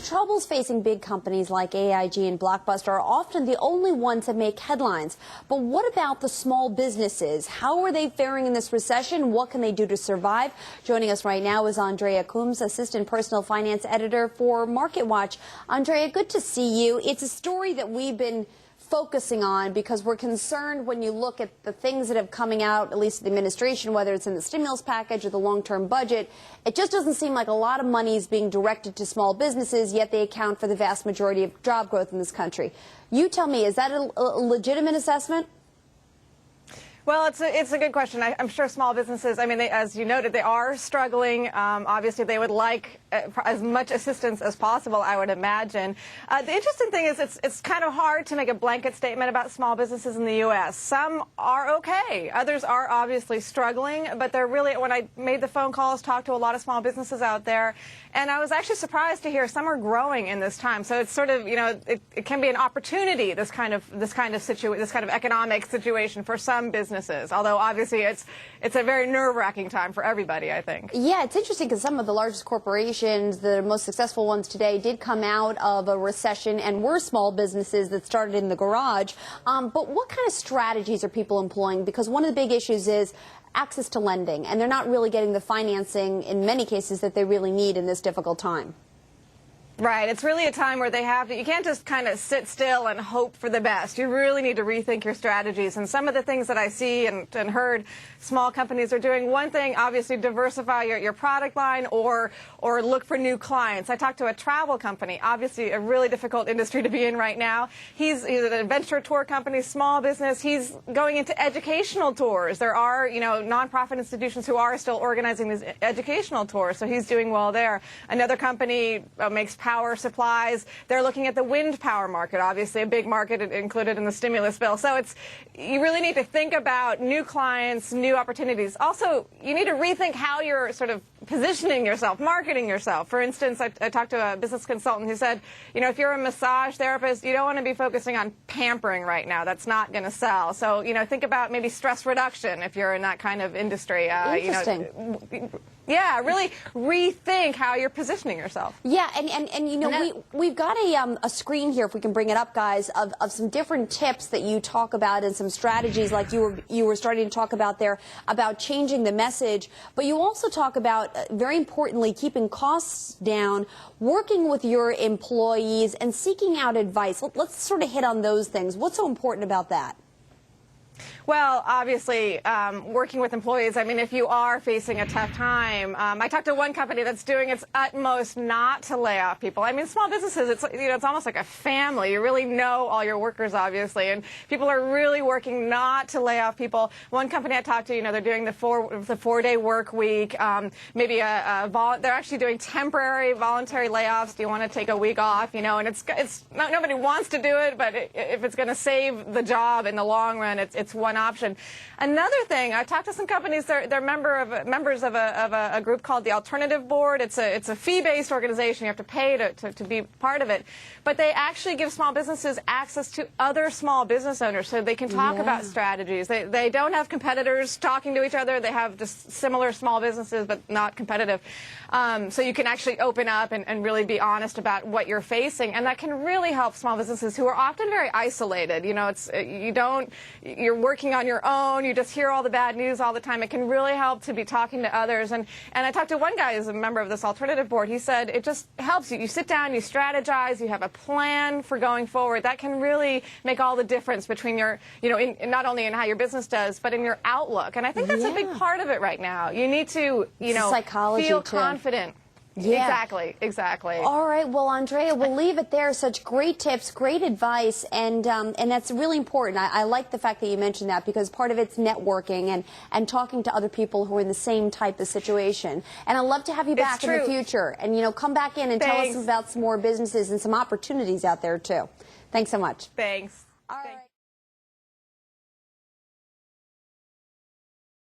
troubles facing big companies like AIG and Blockbuster are often the only ones that make headlines. But what about the small businesses? How are they faring in this recession? What can they do to survive? Joining us right now is Andrea Coombes, Assistant Personal Finance Editor for Marketwatch. Andrea, good to see you. It's a story that we've been focusing on because we're concerned when you look at the things that have coming out, at least the administration, whether it's in the stimulus package or the long-term budget. It just doesn't seem like a lot of money is being directed to small businesses, yet they account for the vast majority of job growth in this country. You tell me, is that a legitimate assessment? Well, it's a good question. I'm sure small businesses, I mean, as you noted, they are struggling. Obviously, they would like as much assistance as possible, I would imagine. The interesting thing is it's kind of hard to make a blanket statement about small businesses in the U.S. Some are okay. Others are obviously struggling, but they're really, when I made the phone calls, talked to a lot of small businesses out there, and I was actually surprised to hear some are growing in this time. So it's sort of, you know, it can be an opportunity, this kind of economic situation for some businesses. Although obviously it's a very nerve-wracking time for everybody, I think. Yeah, it's interesting because some of the largest corporations, the most successful ones today, did come out of a recession and were small businesses that started in the garage. But what kind of strategies are people employing? Because one of the big issues is access to lending, and they're not really getting the financing in many cases that they really need in this difficult time. Right. It's really a time where they have to, you can't just kind of sit still and hope for the best. You really need to rethink your strategies. And some of the things that I see and heard small companies are doing, one thing, obviously diversify your product line or look for new clients. I talked to a travel company, obviously a really difficult industry to be in right now. He's an adventure tour company, small business. He's going into educational tours. There are, you know, nonprofit institutions who are still organizing these educational tours, so he's doing well there. Another company makes power supplies. They're looking at the wind power market, obviously a big market included in the stimulus bill. So you really need to think about new clients, new opportunities. Also, you need to rethink how you're sort of positioning yourself, marketing yourself. For instance, I talked to a business consultant who said, you know, if you're a massage therapist, you don't want to be focusing on pampering right now. That's not going to sell. So, you know, think about maybe stress reduction if you're in that kind of industry. Interesting. You know, yeah, really rethink how you're positioning yourself. Yeah, and you know, we've got a screen here, if we can bring it up, guys, of some different tips that you talk about and some strategies like you were starting to talk about there about changing the message. But you also talk about, very importantly, keeping costs down, working with your employees, and seeking out advice. Let's sort of hit on those things. What's so important about that? Well, obviously, working with employees, I mean, if you are facing a tough time, I talked to one company that's doing its utmost not to lay off people. I mean, small businesses, it's almost like a family. You really know all your workers, obviously, and people are really working not to lay off people. One company I talked to, you know, they're doing the four-day work week, maybe they're actually doing temporary voluntary layoffs. Do you want to take a week off? You know, and nobody wants to do it, but if it's going to save the job in the long run, it's one option. Another thing, I talked to some companies. They're members of a group called the Alternative Board. It's a fee-based organization. You have to pay to be part of it, but they actually give small businesses access to other small business owners so they can talk about strategies. They don't have competitors talking to each other. They have just similar small businesses, but not competitive. So you can actually open up and really be honest about what you're facing, and that can really help small businesses who are often very isolated. You know, you're working on your own, you just hear all the bad news all the time. It can really help to be talking to others. And I talked to one guy who's a member of this alternative board. He said it just helps you. You sit down, you strategize, you have a plan for going forward. That can really make all the difference between your, you know, not only in how your business does, but in your outlook. And I think that's a big part of it right now. You need to, you know, feel confident. Yeah. Exactly. All right. Well, Andrea, we'll leave it there. Such great tips, great advice, and that's really important. I like the fact that you mentioned that because part of it's networking and talking to other people who are in the same type of situation. And I'd love to have you back in the future and, you know, come back in and tell us about some more businesses and some opportunities out there, too. Thanks so much. Thanks. All right.